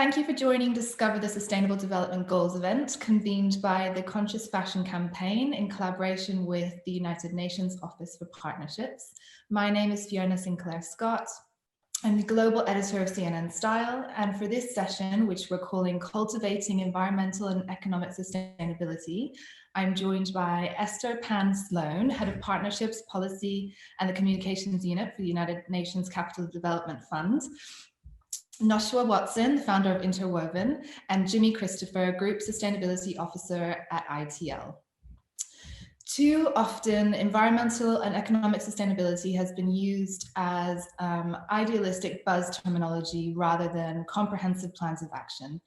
Thank you for joining Discover the Sustainable Development Goals event, convened by the Conscious Fashion Campaign in collaboration with the United Nations Office for Partnerships. My name is Fiona Sinclair Scott. I'm the global editor of CNN Style, and for this session, which we're calling Cultivating Environmental and Economic Sustainability, I'm joined by Esther Sloane, Head of Partnerships, Policy and the Communications Unit for the United Nations Capital Development Fund, Noshua Watson, founder of Interwoven, and Jimmy Christopher, Group Sustainability Officer at ITL. Too often, environmental and economic sustainability has been used as idealistic buzz terminology rather than comprehensive plans of action.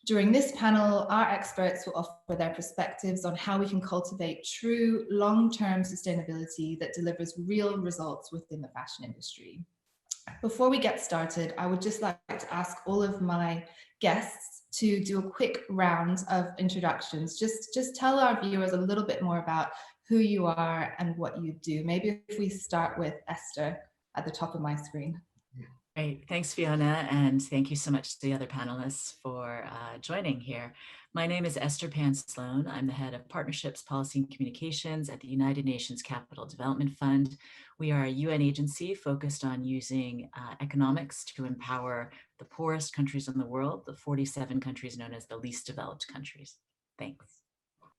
During this panel, our experts will offer their perspectives on how we can cultivate true long-term sustainability that delivers real results within the fashion industry. Before we get started, I would just like to ask all of my guests to do a quick round of introductions. Just tell our viewers a little bit more about who you are and what you do. Maybe if we start with Esther at the top of my screen. Great, thanks Fiona, and thank you so much to the other panelists for joining here. My name is Esther Sloane. I'm the head of Partnerships, Policy and Communications at the United Nations Capital Development Fund. We are a UN agency focused on using economics to empower the poorest countries in the world, the 47 countries known as the least developed countries. Thanks.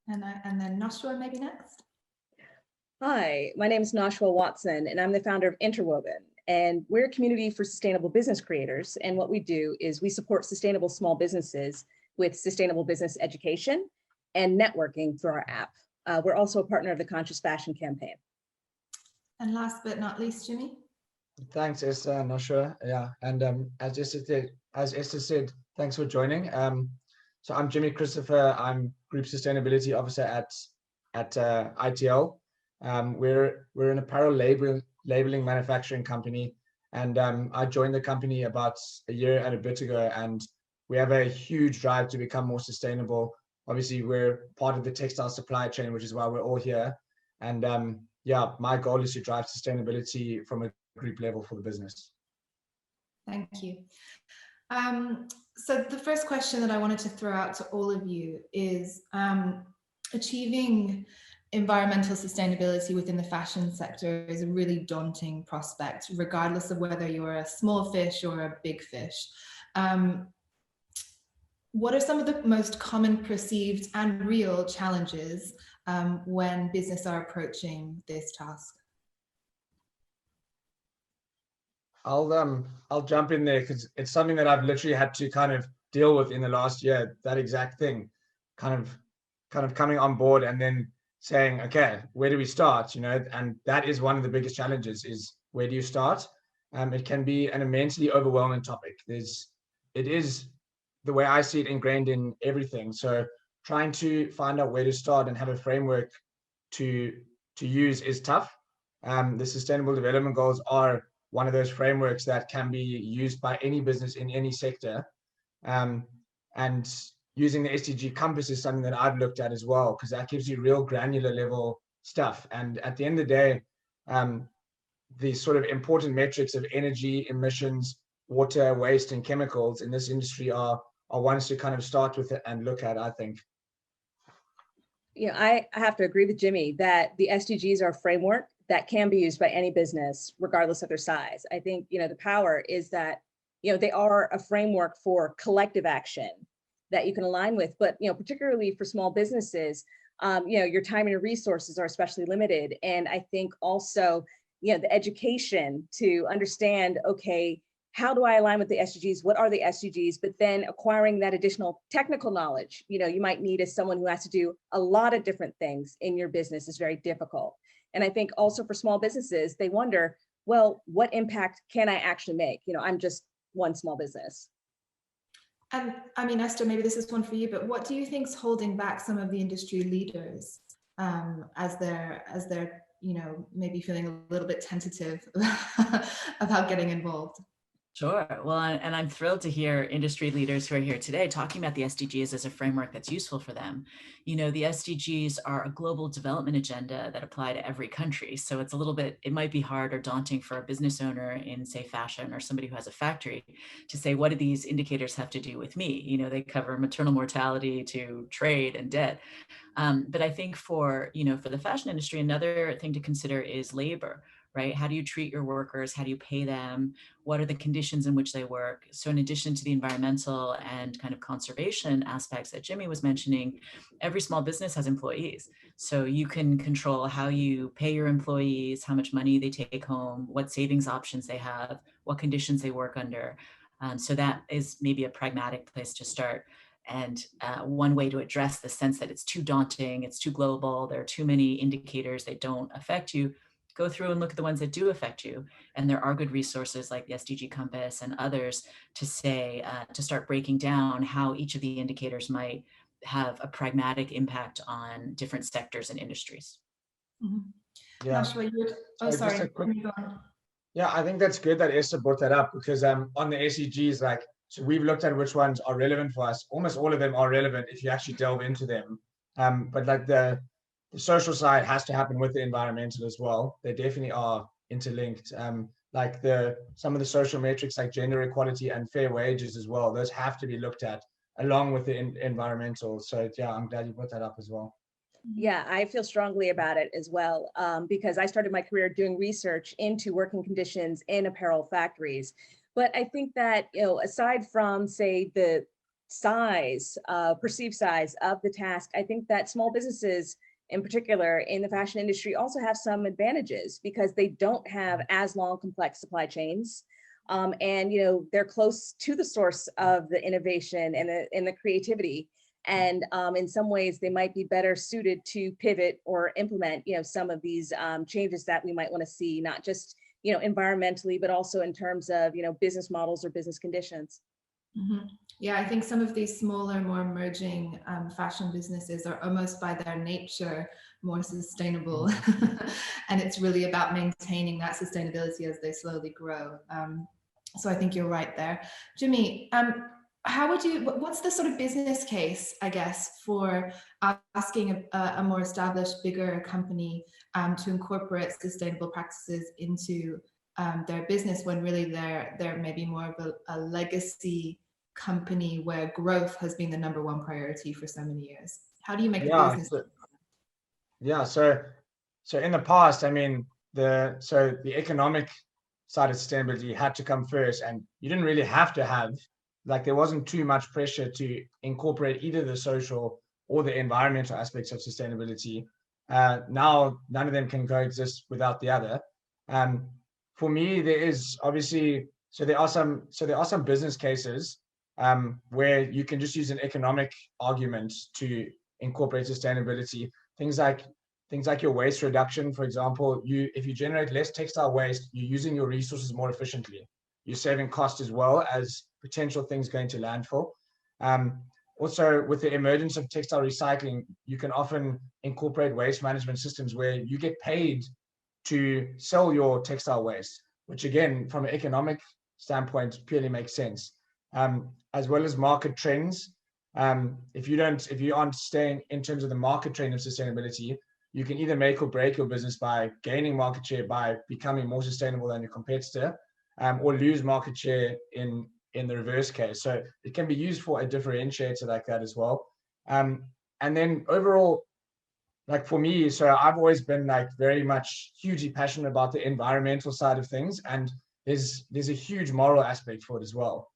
And then Noshua maybe next. Hi, my name is Noshua Watson, and I'm the founder of Interwoven. And we're a community for sustainable business creators. And what we do is we support sustainable small businesses with sustainable business education and networking through our app. We're also a partner of the Conscious Fashion Campaign. And last but not least, Jimmy. Thanks, Esther and Noshua. Yeah, and as Esther said, thanks for joining. So I'm Jimmy Christopher. I'm Group Sustainability Officer at ITL. We're an apparel labeling manufacturing company, and I joined the company about a year and a bit ago, and we have a huge drive to become more sustainable. Obviously, we're part of the textile supply chain, which is why we're all here. And yeah, my goal is to drive sustainability from a group level for the business. Thank you. So the first question that I wanted to throw out to all of you is achieving environmental sustainability within the fashion sector is a really daunting prospect, regardless of whether you're a small fish or a big fish. What are some of the most common perceived and real challenges when business are approaching this task? I'll jump in there because it's something that I've literally had to kind of deal with in the last year. That exact thing, kind of coming on board and then saying, okay, where do we start? You know, and that is one of the biggest challenges: is where do you start? It can be an immensely overwhelming topic. It is, the way I see it, ingrained in everything. So trying to find out where to start and have a framework to use is tough. The Sustainable Development Goals are one of those frameworks that can be used by any business in any sector. And using the SDG Compass is something that I've looked at as well, because that gives you real granular level stuff. And at the end of the day, the sort of important metrics of energy, emissions, water, waste, and chemicals in this industry are ones to kind of start with and look at, I think. Yeah, I have to agree with Jimmy that the SDGs are a framework that can be used by any business, regardless of their size. I think, the power is that, they are a framework for collective action that you can align with, but, particularly for small businesses, your time and your resources are especially limited. And I think also, the education to understand, okay, how do I align with the SDGs? What are the SDGs? But then acquiring that additional technical knowledge, you might need as someone who has to do a lot of different things in your business is very difficult. And I think also for small businesses, they wonder, well, what impact can I actually make? I'm just one small business. And I mean, Esther, maybe this is one for you, but what do you think is holding back some of the industry leaders as they're maybe feeling a little bit tentative about getting involved? Sure. Well, and I'm thrilled to hear industry leaders who are here today talking about the SDGs as a framework that's useful for them. You know, the SDGs are a global development agenda that apply to every country. So it's a little bit, it might be hard or daunting for a business owner in, say, fashion or somebody who has a factory to say, what do these indicators have to do with me? You know, they cover maternal mortality to trade and debt. But I think for, you know, for the fashion industry, another thing to consider is labor, right? How do you treat your workers? How do you pay them? What are the conditions in which they work? So in addition to the environmental and kind of conservation aspects that Jimmy was mentioning, every small business has employees. So you can control how you pay your employees, how much money they take home, what savings options they have, what conditions they work under. So that is maybe a pragmatic place to start. And one way to address the sense that it's too daunting, it's too global, there are too many indicators that don't affect you, go through and look at the ones that do affect you. And there are good resources like the SDG Compass and others to say, to start breaking down how each of the indicators might have a pragmatic impact on different sectors and industries. Yeah. Noshua, Just sorry. a quick, yeah, I think that's good that Esther brought that up, because on the SDGs, like, so we've looked at which ones are relevant for us. Almost all of them are relevant if you actually delve into them. But like the social side has to happen with the environmental as well. They definitely are interlinked. Like some of the social metrics like gender equality and fair wages as well, those have to be looked at along with the environmental. So yeah, I'm glad you brought that up as well. Yeah, I feel strongly about it as well, because I started my career doing research into working conditions in apparel factories. But I think that, you know, aside from, say, the size, perceived size of the task, I think that small businesses in particular in the fashion industry also have some advantages because they don't have as long, complex supply chains. And, you know, they're close to the source of the innovation and the creativity. And in some ways, they might be better suited to pivot or implement, you know, some of these changes that we might want to see, not just, you know, environmentally, but also in terms of, you know, business models or business conditions. Mm-hmm. Yeah, I think some of these smaller, more emerging fashion businesses are almost by their nature more sustainable. And it's really about maintaining that sustainability as they slowly grow. So I think you're right there. Jimmy, what's the sort of business case, I guess, for asking a more established, bigger company to incorporate sustainable practices into their business when really they're maybe more of a legacy company where growth has been the number one priority for so many years? How do you make a business? So in the past, I mean, the economic side of sustainability had to come first, and you didn't really have to have, like, there wasn't too much pressure to incorporate either the social or the environmental aspects of sustainability. Now none of them can coexist without the other. For me, there is obviously, there are some business cases where you can just use an economic argument to incorporate sustainability. Things like your waste reduction, for example. If you generate less textile waste, you're using your resources more efficiently. You're saving cost as well as potential things going to landfill. Also, with the emergence of textile recycling, you can often incorporate waste management systems where you get paid to sell your textile waste, which again, from an economic standpoint, purely makes sense. As well as market trends. If you aren't staying in terms of the market trend of sustainability, you can either make or break your business by gaining market share by becoming more sustainable than your competitor, or lose market share in the reverse case. So it can be used for a differentiator like that as well. And then overall, like for me, so I've always been like very much hugely passionate about the environmental side of things, and there's a huge moral aspect for it as well.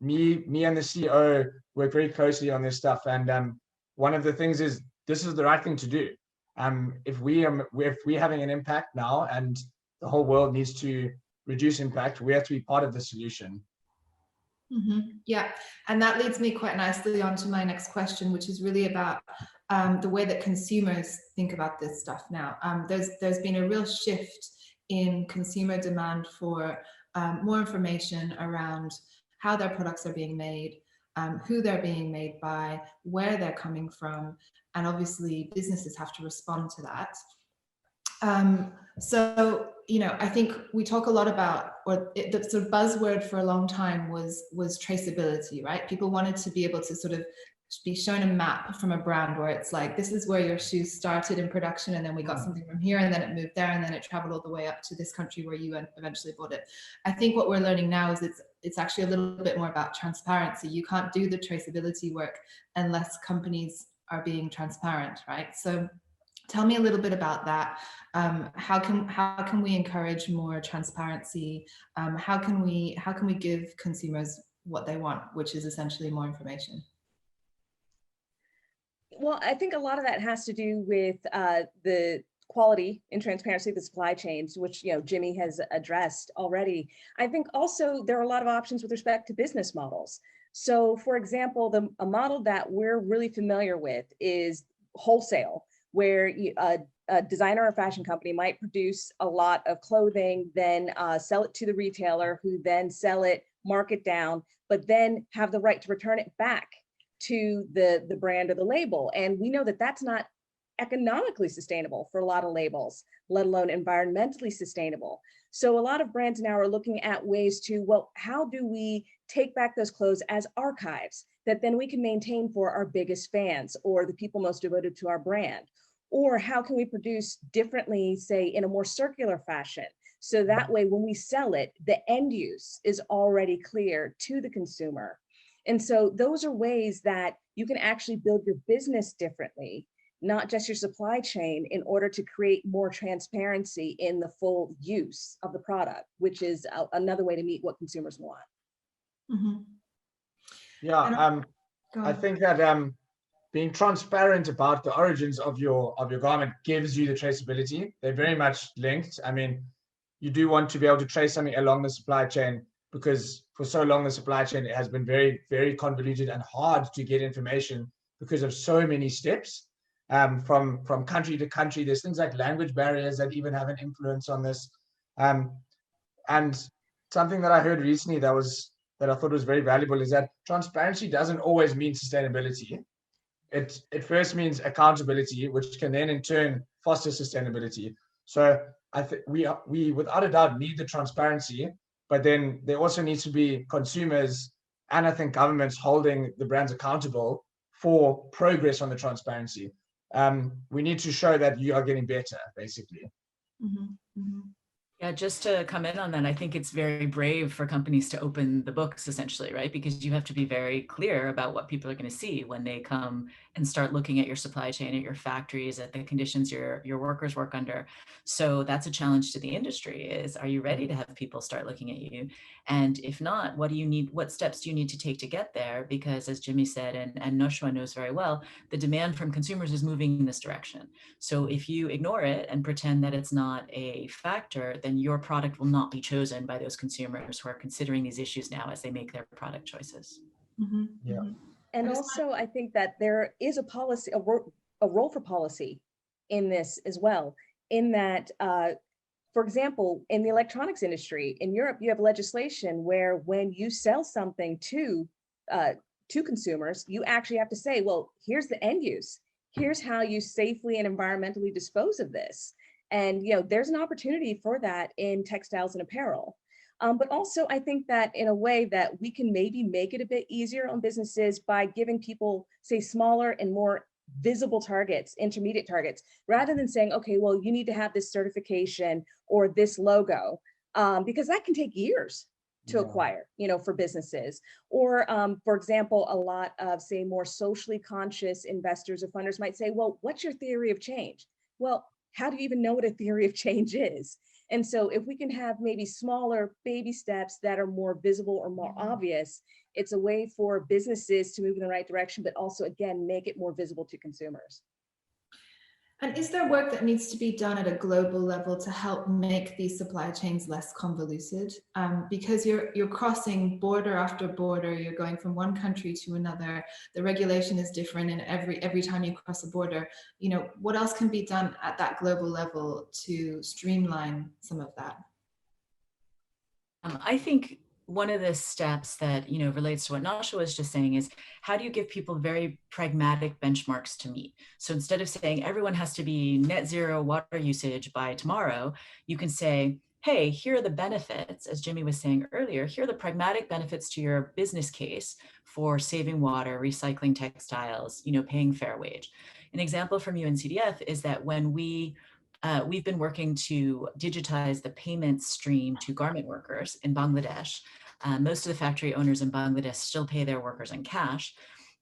Me and the CEO work very closely on this stuff, and one of the things is this is the right thing to do. If we're having an impact now, and the whole world needs to reduce impact, we have to be part of the solution. Mm-hmm. Yeah, and that leads me quite nicely on to my next question, which is really about the way that consumers think about this stuff now. There's been a real shift in consumer demand for more information around how their products are being made, who they're being made by, where they're coming from, and obviously businesses have to respond to that. So, I think we talk a lot about, the sort of buzzword for a long time was traceability, right? People wanted to be able to sort of be shown a map from a brand where it's like, this is where your shoes started in production, and then we got something from here, and then it moved there, and then it traveled all the way up to this country where you eventually bought it. I think what we're learning now is it's actually a little bit more about transparency. You can't do the traceability work unless companies are being transparent, right? So tell me a little bit about that. How can we encourage more transparency? How can we give consumers what they want, which is essentially more information? Well, I think a lot of that has to do with the quality and transparency of the supply chains, which Jimmy has addressed already. I think also there are a lot of options with respect to business models. So, for example, a model that we're really familiar with is wholesale, where a designer or fashion company might produce a lot of clothing, then sell it to the retailer, who then sell it, mark it down, but then have the right to return it back to the brand or the label. And we know that that's not economically sustainable for a lot of labels, let alone environmentally sustainable. So a lot of brands now are looking at ways to, well, how do we take back those clothes as archives that then we can maintain for our biggest fans or the people most devoted to our brand? Or how can we produce differently, say in a more circular fashion? So that way, when we sell it, the end use is already clear to the consumer. And so those are ways that you can actually build your business differently, not just your supply chain, in order to create more transparency in the full use of the product, which is another way to meet what consumers want. Mm-hmm. Yeah, I think that being transparent about the origins of your garment gives you the traceability. They're very much linked. I mean, you do want to be able to trace something along the supply chain, because for so long the supply chain has been very, very convoluted and hard to get information because of so many steps. From country to country, there's things like language barriers that even have an influence on this. And something that I heard recently that I thought was very valuable is that transparency doesn't always mean sustainability. It first means accountability, which can then in turn foster sustainability. So I think we without a doubt need the transparency, but then there also needs to be consumers and I think governments holding the brands accountable for progress on the transparency. We need to show that you are getting better, basically. Mm-hmm. Mm-hmm. Yeah, just to come in on that, I think it's very brave for companies to open the books, essentially, right? Because you have to be very clear about what people are going to see when they come and start looking at your supply chain, at your factories, at the conditions your workers work under. So that's a challenge to the industry is, are you ready to have people start looking at you? And if not, what do you need? What steps do you need to take to get there? Because as Jimmy said, and Noshua knows very well, the demand from consumers is moving in this direction. So if you ignore it and pretend that it's not a factor, then your product will not be chosen by those consumers who are considering these issues now as they make their product choices. Mm-hmm. Yeah. Mm-hmm. And also, I think that there is a policy, a role for policy in this as well, in that, for example, in the electronics industry, in Europe, you have legislation where when you sell something to consumers, you actually have to say, well, here's the end use. Here's how you safely and environmentally dispose of this. And there's an opportunity for that in textiles and apparel. But also, I think that in a way that we can maybe make it a bit easier on businesses by giving people, say, smaller and more visible targets, intermediate targets, rather than saying, okay, well, you need to have this certification or this logo, because that can take years to acquire, for businesses. Or, for example, a lot of, say, more socially conscious investors or funders might say, well, what's your theory of change? Well, how do you even know what a theory of change is? And so if we can have maybe smaller baby steps that are more visible or more obvious, it's a way for businesses to move in the right direction, but also, again, make it more visible to consumers. And is there work that needs to be done at a global level to help make these supply chains less convoluted? Because you're crossing border after border, you're going from one country to another. The regulation is different, and every time you cross a border, what else can be done at that global level to streamline some of that? I think one of the steps that, relates to what Noshua was just saying is, how do you give people very pragmatic benchmarks to meet? So instead of saying everyone has to be net zero water usage by tomorrow, you can say, hey, here are the benefits, as Jimmy was saying earlier, here are the pragmatic benefits to your business case for saving water, recycling textiles, paying fair wage. An example from UNCDF is that when we've been working to digitize the payment stream to garment workers in Bangladesh. Most of the factory owners in Bangladesh still pay their workers in cash,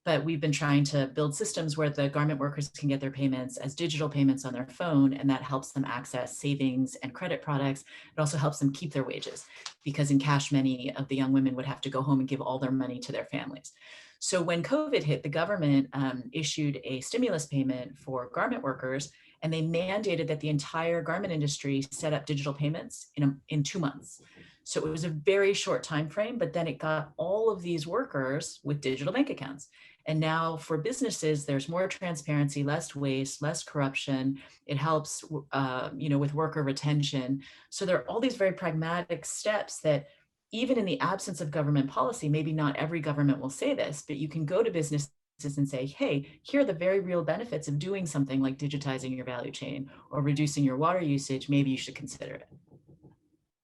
but we've been trying to build systems where the garment workers can get their payments as digital payments on their phone, and that helps them access savings and credit products. It also helps them keep their wages, because in cash, many of the young women would have to go home and give all their money to their families. So when COVID hit, the government issued a stimulus payment for garment workers, and they mandated that the entire garment industry set up digital payments in 2 months. So it was a very short time frame, but then it got all of these workers with digital bank accounts. And now for businesses, there's more transparency, less waste, less corruption. It helps, with worker retention. So there are all these very pragmatic steps that, even in the absence of government policy, maybe not every government will say this, but you can go to businesses and say, hey, here are the very real benefits of doing something like digitizing your value chain or reducing your water usage. Maybe you should consider it.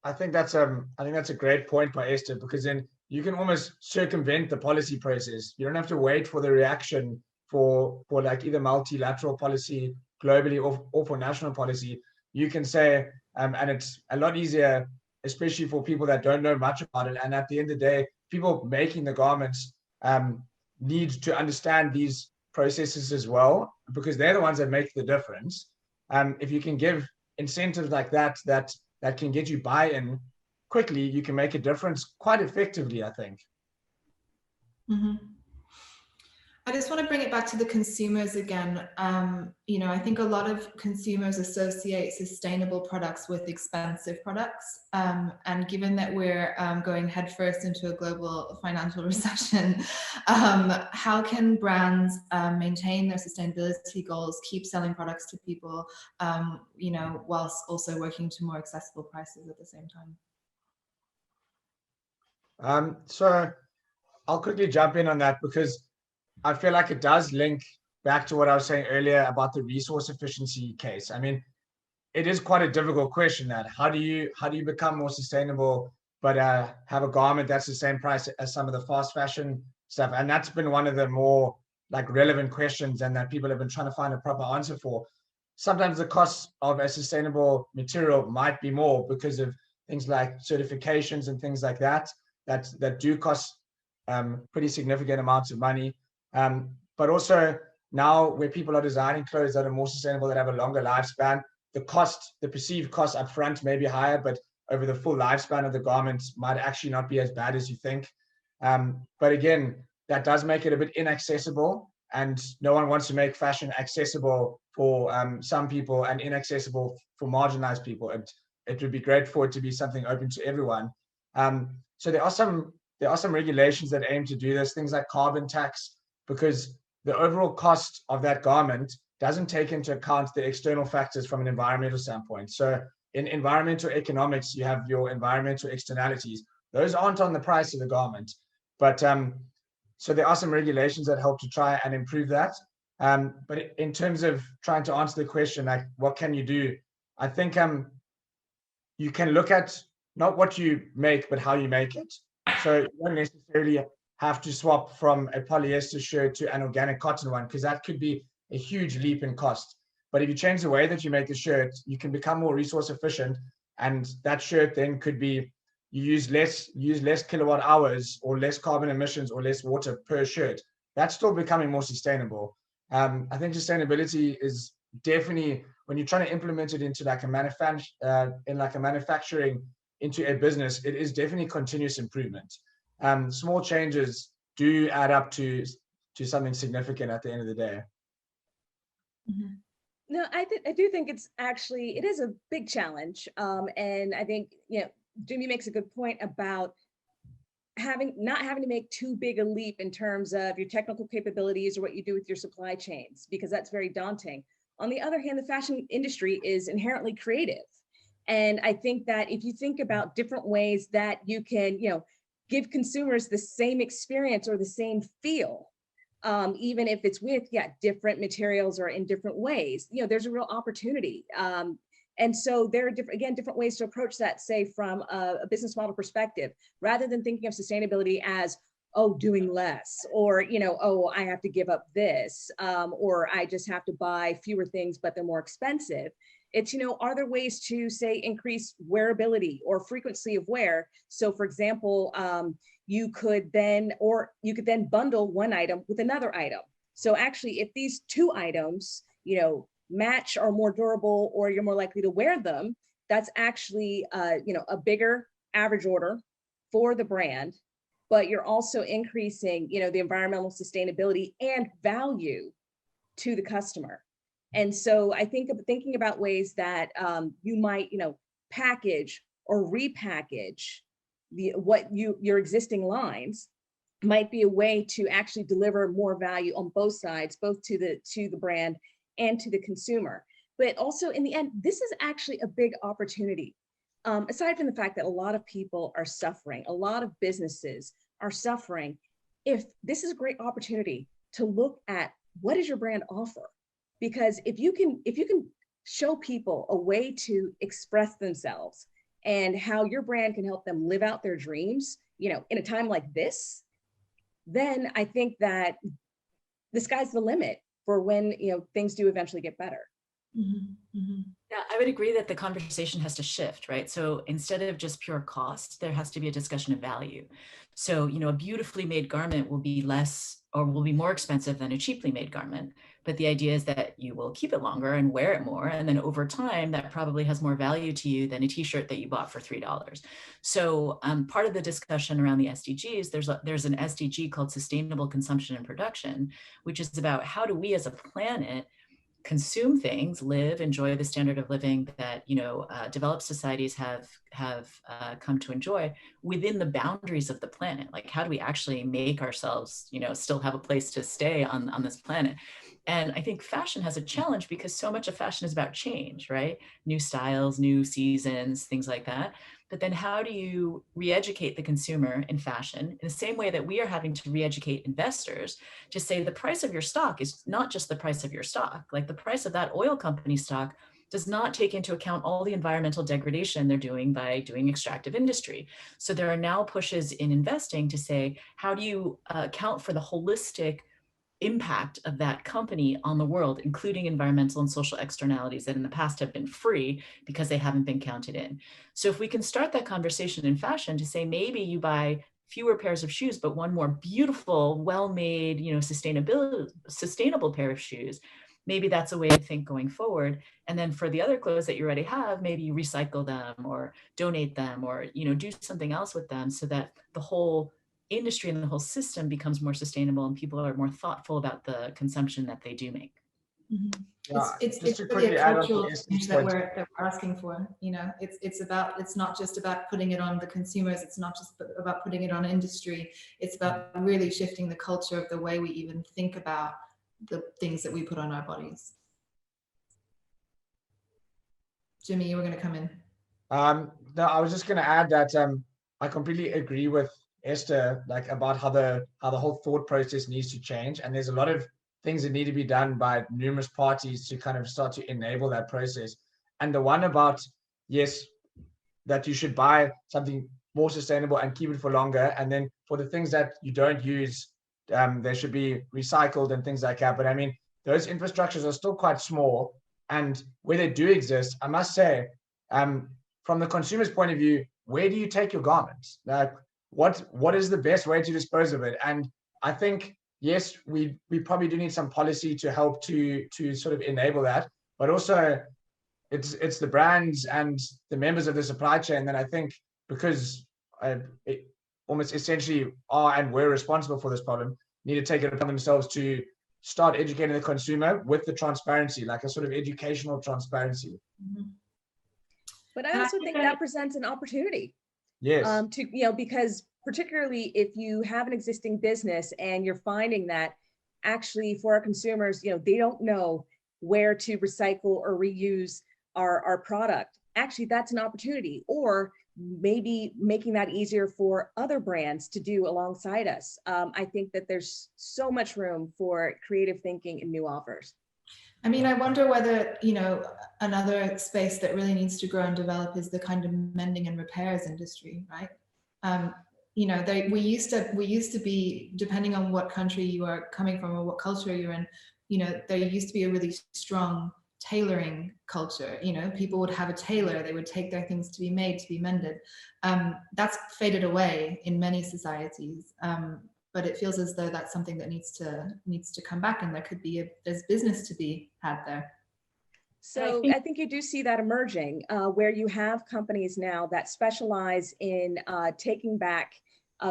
I think that's a great point by Esther, because then you can almost circumvent the policy process. You don't have to wait for the reaction for like either multilateral policy globally or for national policy. You can say, and it's a lot easier, especially for people that don't know much about it. And at the end of the day, people making the garments need to understand these processes as well, because they're the ones that make the difference. If you can give incentives like that can get you buy-in quickly, you can make a difference quite effectively, I think. Mm-hmm. I just want to bring it back to the consumers again. I think a lot of consumers associate sustainable products with expensive products. And given that we're going headfirst into a global financial recession, how can brands maintain their sustainability goals, keep selling products to people, whilst also working to more accessible prices at the same time? So I'll quickly jump in on that, because I feel like it does link back to what I was saying earlier about the resource efficiency case. I mean, it is quite a difficult question, that how do you become more sustainable but have a garment that's the same price as some of the fast fashion stuff? And that's been one of the more like relevant questions, and that people have been trying to find a proper answer for. Sometimes the cost of a sustainable material might be more because of things like certifications and things like that do cost pretty significant amounts of money. But also now, where people are designing clothes that are more sustainable, that have a longer lifespan, the perceived cost up front may be higher, but over the full lifespan of the garments might actually not be as bad as you think. But again, that does make it a bit inaccessible, and no one wants to make fashion accessible for some people and inaccessible for marginalized people. It would be great for it to be something open to everyone. So there are some regulations that aim to do this, things like carbon tax, because the overall cost of that garment doesn't take into account the external factors from an environmental standpoint. So in environmental economics, you have your environmental externalities. Those aren't on the price of the garment. But so there are some regulations that help to try and improve that. But in terms of trying to answer the question, like what can you do? I think you can look at not what you make, but how you make it. So you don't necessarily have to swap from a polyester shirt to an organic cotton one, because that could be a huge leap in cost. But if you change the way that you make the shirt, you can become more resource efficient, and that shirt then could be, you use less kilowatt hours or less carbon emissions or less water per shirt. That's still becoming more sustainable. I think sustainability is definitely, when you're trying to implement it into like a manufacturing into a business, it is definitely continuous improvement. Small changes do add up to something significant at the end of the day. Mm-hmm. No, I do think it is a big challenge. And I think, Jimmy makes a good point about not having to make too big a leap in terms of your technical capabilities or what you do with your supply chains, because that's very daunting. On the other hand, the fashion industry is inherently creative. And I think that if you think about different ways that you can, give consumers the same experience or the same feel, even if it's with, different materials or in different ways. There's a real opportunity. And so there are different ways to approach that, say from a business model perspective, rather than thinking of sustainability as, oh, doing less, or, oh, I have to give up this, or I just have to buy fewer things, but they're more expensive. It's, are there ways to, say, increase wearability or frequency of wear? So for example, you could then bundle one item with another item. So actually, if these two items, match, are more durable, or you're more likely to wear them, that's actually, a bigger average order for the brand, but you're also increasing, the environmental sustainability and value to the customer. And so I think of thinking about ways that you might, package or repackage your existing lines might be a way to actually deliver more value on both sides, both to the brand and to the consumer. But also in the end, this is actually a big opportunity. Aside from the fact that a lot of people are suffering, a lot of businesses are suffering, if this is a great opportunity to look at what does your brand offer? Because if you can show people a way to express themselves and how your brand can help them live out their dreams, in a time like this, then I think that the sky's the limit for when, things do eventually get better. Mm-hmm. Mm-hmm. Yeah, I would agree that the conversation has to shift, right? So instead of just pure cost, there has to be a discussion of value. So, a beautifully made garment will be less or will be more expensive than a cheaply made garment. But the idea is that you will keep it longer and wear it more. And then over time, that probably has more value to you than a t-shirt that you bought for $3. So part of the discussion around the SDGs, there's an SDG called Sustainable Consumption and Production, which is about how do we as a planet consume things, live, enjoy the standard of living that developed societies have come to enjoy within the boundaries of the planet. Like, how do we actually make ourselves, still have a place to stay on this planet? And I think fashion has a challenge because so much of fashion is about change, right? New styles, new seasons, things like that. But then how do you re-educate the consumer in fashion in the same way that we are having to re-educate investors to say the price of your stock is not just the price of your stock. Like, the price of that oil company stock does not take into account all the environmental degradation they're doing by doing extractive industry. So there are now pushes in investing to say, how do you account for the holistic impact of that company on the world, including environmental and social externalities that in the past have been free because they haven't been counted in. So if we can start that conversation in fashion to say, maybe you buy fewer pairs of shoes, but one more beautiful, well-made, sustainable pair of shoes, maybe that's a way to think going forward. And then for the other clothes that you already have, maybe you recycle them or donate them or, do something else with them so that the whole industry and the whole system becomes more sustainable and people are more thoughtful about the consumption that they do make. Mm-hmm. Yeah, It's just to really quickly a add on to cultural Esther's change that point. we're asking for. It's not just about putting it on the consumers. It's not just about putting it on industry. It's about really shifting the culture of the way we even think about the things that we put on our bodies. Jimmy, you were going to come in. No, I was just going to add that I completely agree with Esther, like about how the whole thought process needs to change, and there's a lot of things that need to be done by numerous parties to kind of start to enable that process. And the one about, yes, that you should buy something more sustainable and keep it for longer, and then for the things that you don't use, they should be recycled and things like that. But I mean, those infrastructures are still quite small, and where they do exist, I must say, from the consumer's point of view, where do you take your garments? Like, what is the best way to dispose of it? And I think, yes, we probably do need some policy to help to sort of enable that, but also it's the brands and the members of the supply chain that I think, because it almost essentially are and we're responsible for this problem, need to take it upon themselves to start educating the consumer with the transparency, like a sort of educational transparency. Mm-hmm. But I also think that presents an opportunity. Yes. Because particularly if you have an existing business and you're finding that actually for our consumers, they don't know where to recycle or reuse our product. Actually, that's an opportunity. Or maybe making that easier for other brands to do alongside us. I think that there's so much room for creative thinking and new offers. I mean, I wonder whether, you know, another space that really needs to grow and develop is the kind of mending and repairs industry, right? You know, we used to be, depending on what country you are coming from or what culture you're in, you know, there used to be a really strong tailoring culture. You know, people would have a tailor, they would take their things to be made, to be mended. That's faded away in many societies. But it feels as though that's something that needs to come back, and there's business to be had there. So I think you do see that emerging, where you have companies now that specialize in taking back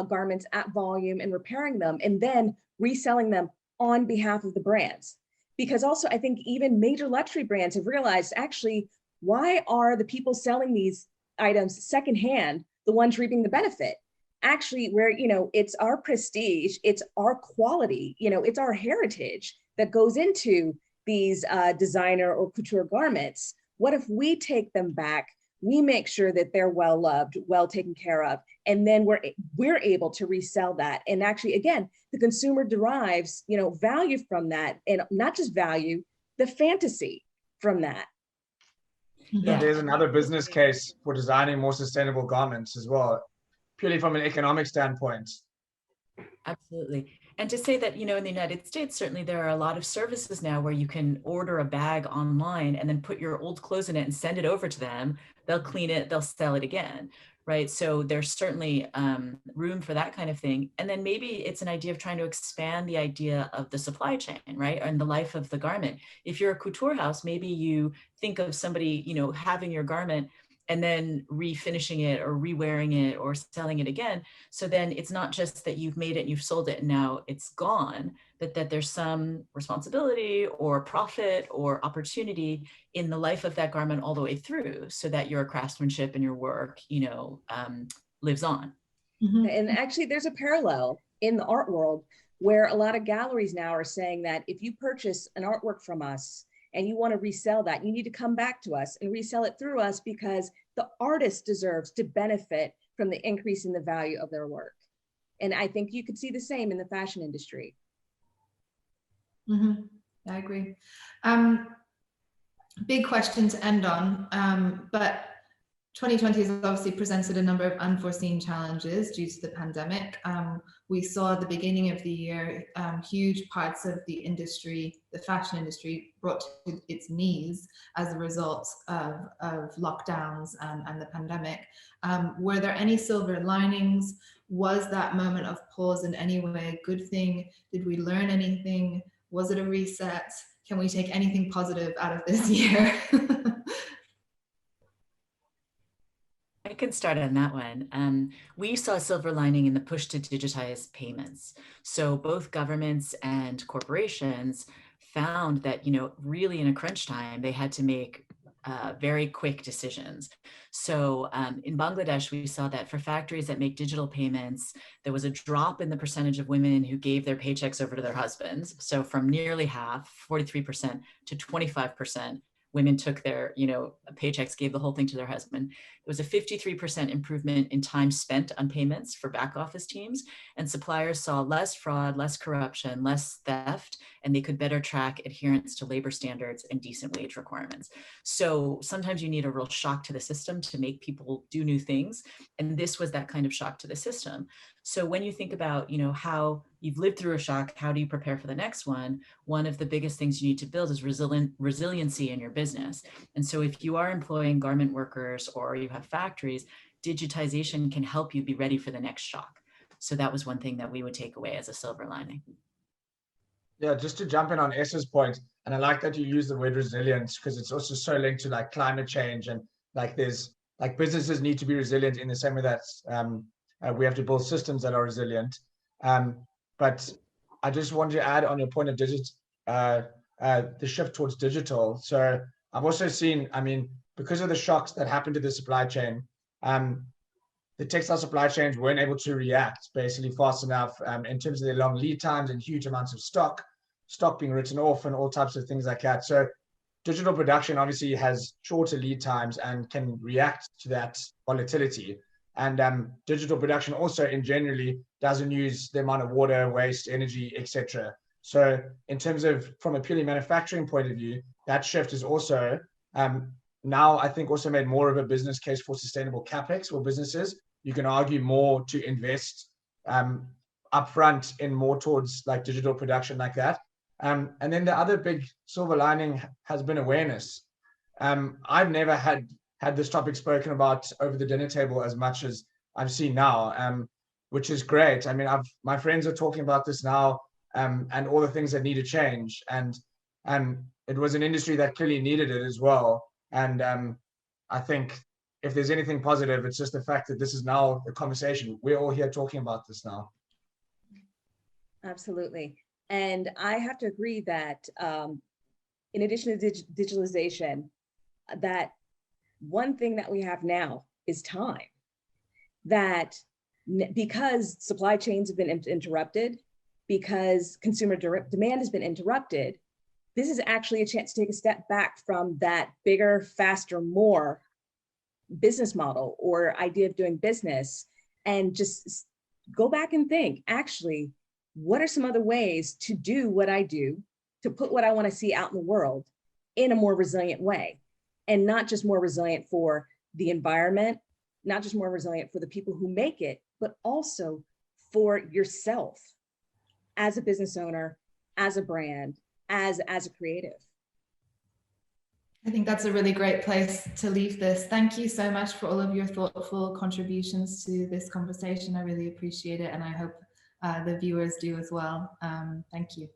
garments at volume and repairing them, and then reselling them on behalf of the brands. Because also, I think even major luxury brands have realized, actually, why are the people selling these items secondhand the ones reaping the benefit? Actually, where, you know, it's our prestige, it's our quality, you know, it's our heritage that goes into these designer or couture garments. What if we take them back, we make sure that they're well loved, well taken care of, and then we're able to resell that. And actually, again, the consumer derives, you know, value from that, and not just value, the fantasy from that. Yeah, there's another business case for designing more sustainable garments as well, purely from an economic standpoint. Absolutely. And to say that, you know, in the United States, certainly there are a lot of services now where you can order a bag online and then put your old clothes in it and send it over to them. They'll clean it, they'll sell it again, right? So there's certainly room for that kind of thing. And then maybe it's an idea of trying to expand the idea of the supply chain, right? And the life of the garment. If you're a couture house, maybe you think of somebody, you know, having your garment and then refinishing it or re-wearing it or selling it again. So then it's not just that you've made it and you've sold it and now it's gone, but that there's some responsibility or profit or opportunity in the life of that garment all the way through, so that your craftsmanship and your work, you know, lives on. Mm-hmm. And actually there's a parallel in the art world where a lot of galleries now are saying that if you purchase an artwork from us, and you want to resell that, you need to come back to us and resell it through us, because the artist deserves to benefit from the increase in the value of their work. And I think you could see the same in the fashion industry. Mm-hmm. I agree. Big question to end on, but 2020 has obviously presented a number of unforeseen challenges due to the pandemic. We saw at the beginning of the year, huge parts of the industry, the fashion industry, brought to its knees as a result of lockdowns and the pandemic. Were there any silver linings? Was that moment of pause in any way a good thing? Did we learn anything? Was it a reset? Can we take anything positive out of this year? I can start on that one. We saw a silver lining in the push to digitize payments. So both governments and corporations found that, you know, really in a crunch time, they had to make very quick decisions. So in Bangladesh, we saw that for factories that make digital payments, there was a drop in the percentage of women who gave their paychecks over to their husbands. So from nearly half, 43%, to 25%. Women took their, you know, paychecks, gave the whole thing to their husband. It was a 53% improvement in time spent on payments for back office teams, and suppliers saw less fraud, less corruption, less theft, and they could better track adherence to labor standards and decent wage requirements. So sometimes you need a real shock to the system to make people do new things. And this was that kind of shock to the system. So when you think about, you know, how you've lived through a shock, how do you prepare for the next one? One of the biggest things you need to build is resiliency in your business. And so if you are employing garment workers or you have factories, digitization can help you be ready for the next shock. So that was one thing that we would take away as a silver lining. Yeah, just to jump in on Esther's point, and I like that you use the word resilience, because it's also so linked to like climate change, and like there's like businesses need to be resilient in the same way that we have to build systems that are resilient. But I just want to add on your point of the shift towards digital. So I've also seen, I mean, because of the shocks that happened to the supply chain, the textile supply chains weren't able to react basically fast enough in terms of their long lead times and huge amounts of stock being written off and all types of things like that. So digital production obviously has shorter lead times and can react to that volatility. And digital production also in generally doesn't use the amount of water, waste, energy, etc. So in terms of from a purely manufacturing point of view, that shift is also now I think also made more of a business case for sustainable capex for businesses. You can argue more to invest upfront in more towards like digital production like that. And then the other big silver lining has been awareness. I've never had this topic spoken about over the dinner table as much as I've seen now, which is great. I mean, my friends are talking about this now, and all the things that need to change. And it was an industry that clearly needed it as well. And I think if there's anything positive, it's just the fact that this is now a conversation. We're all here talking about this now. Absolutely. And I have to agree that in addition to digitalization, that one thing that we have now is time. That because supply chains have been interrupted, because consumer demand has been interrupted, this is actually a chance to take a step back from that bigger, faster, more business model or idea of doing business and just go back and think, actually, what are some other ways to do what I do, to put what I want to see out in the world in a more resilient way? And not just more resilient for the environment, not just more resilient for the people who make it, but also for yourself as a business owner, as a brand, as a creative. I think that's a really great place to leave this. Thank you so much for all of your thoughtful contributions to this conversation. I really appreciate it, and I hope the viewers do as well. Thank you.